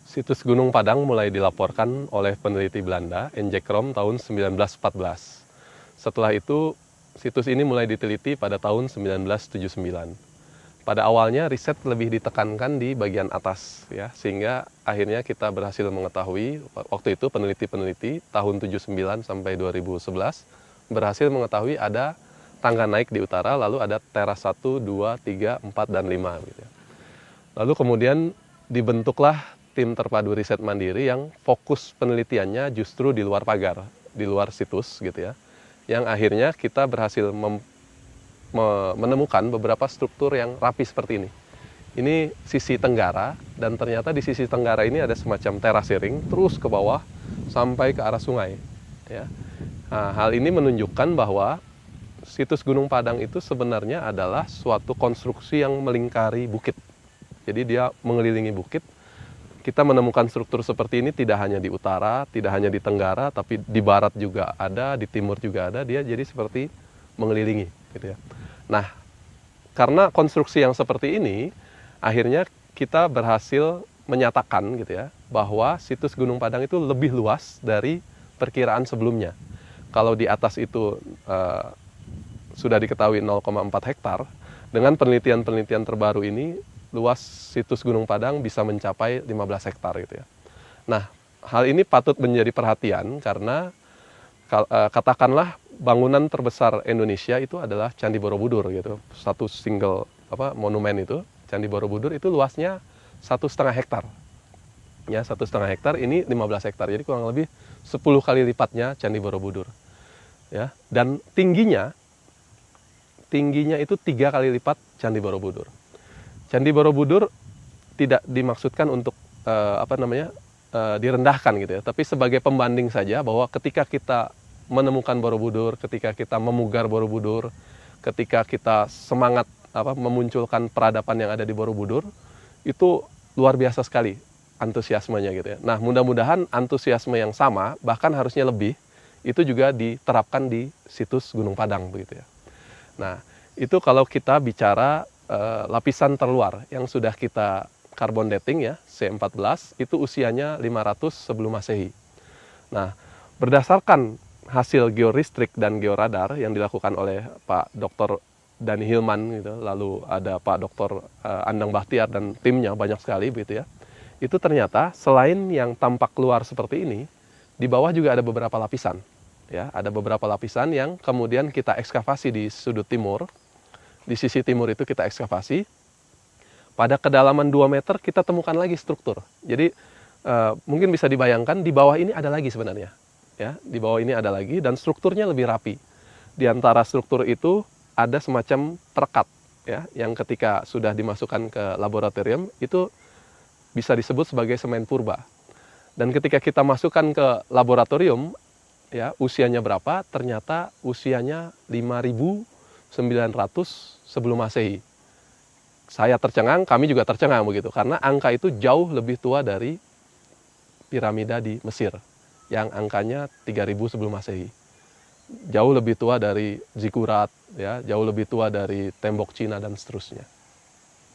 Situs Gunung Padang mulai dilaporkan oleh peneliti Belanda, Enjekrom, tahun 1914. Setelah itu, situs ini mulai diteliti pada tahun 1979. Pada awalnya riset lebih ditekankan di bagian atas, ya, sehingga akhirnya kita berhasil mengetahui, waktu itu peneliti-peneliti tahun 79 sampai 2011 berhasil mengetahui ada tangga naik di utara, lalu ada teras 1, 2, 3, 4, dan 5. Gitu. Lalu kemudian dibentuklah tim terpadu riset mandiri yang fokus penelitiannya justru di luar pagar, di luar situs gitu ya. Yang akhirnya kita berhasil menemukan beberapa struktur yang rapi seperti ini. Ini sisi tenggara, dan ternyata di sisi tenggara ini ada semacam terasering terus ke bawah sampai ke arah sungai. Ya. Nah, hal ini menunjukkan bahwa situs Gunung Padang itu sebenarnya adalah suatu konstruksi yang melingkari bukit. Jadi dia mengelilingi bukit. Kita menemukan struktur seperti ini tidak hanya di utara, tidak hanya di tenggara, tapi di barat juga ada, di timur juga ada. Dia jadi seperti mengelilingi, gitu ya. Nah, karena konstruksi yang seperti ini, akhirnya kita berhasil menyatakan, gitu ya, bahwa situs Gunung Padang itu lebih luas dari perkiraan sebelumnya. Kalau di atas itu sudah diketahui 0,4 hektar, dengan penelitian-penelitian terbaru ini, luas situs Gunung Padang bisa mencapai 15 hektar gitu ya. Nah, hal ini patut menjadi perhatian karena katakanlah bangunan terbesar Indonesia itu adalah Candi Borobudur gitu. Satu single monumen itu, Candi Borobudur itu luasnya 1,5 hektar. Ya, 1,5 hektar, ini 15 hektar. Jadi kurang lebih 10 kali lipatnya Candi Borobudur. Ya, dan tingginya itu 3 kali lipat Candi Borobudur. Candi Borobudur tidak dimaksudkan untuk direndahkan gitu ya, tapi sebagai pembanding saja bahwa ketika kita menemukan Borobudur, ketika kita memugar Borobudur, ketika kita semangat memunculkan peradaban yang ada di Borobudur, itu luar biasa sekali antusiasmenya gitu ya. Nah, mudah-mudahan antusiasme yang sama, bahkan harusnya lebih, itu juga diterapkan di situs Gunung Padang begitu ya. Nah, itu kalau kita bicara lapisan terluar yang sudah kita carbon dating ya, C14, itu usianya 500 sebelum Masehi. Nah, berdasarkan hasil geolistrik dan georadar yang dilakukan oleh Pak Dr. Dani Hilman gitu, lalu ada Pak Dr. Andang Bahtiar dan timnya banyak sekali begitu ya. Itu ternyata selain yang tampak luar seperti ini, di bawah juga ada beberapa lapisan. Ya, ada beberapa lapisan yang kemudian kita ekskavasi di sudut timur. Di sisi timur itu kita ekskavasi. Pada kedalaman 2 meter kita temukan lagi struktur. Jadi mungkin bisa dibayangkan di bawah ini ada lagi sebenarnya. Ya, di bawah ini ada lagi dan strukturnya lebih rapi. Di antara struktur itu ada semacam perekat ya, yang ketika sudah dimasukkan ke laboratorium itu bisa disebut sebagai semen purba. Dan ketika kita masukkan ke laboratorium, ya, usianya berapa? Ternyata usianya 5.900 sebelum Masehi. Saya tercengang, kami juga tercengang begitu, karena angka itu jauh lebih tua dari piramida di Mesir, yang angkanya 3.000 sebelum Masehi. Jauh lebih tua dari Zikurat, ya, jauh lebih tua dari tembok Cina dan seterusnya.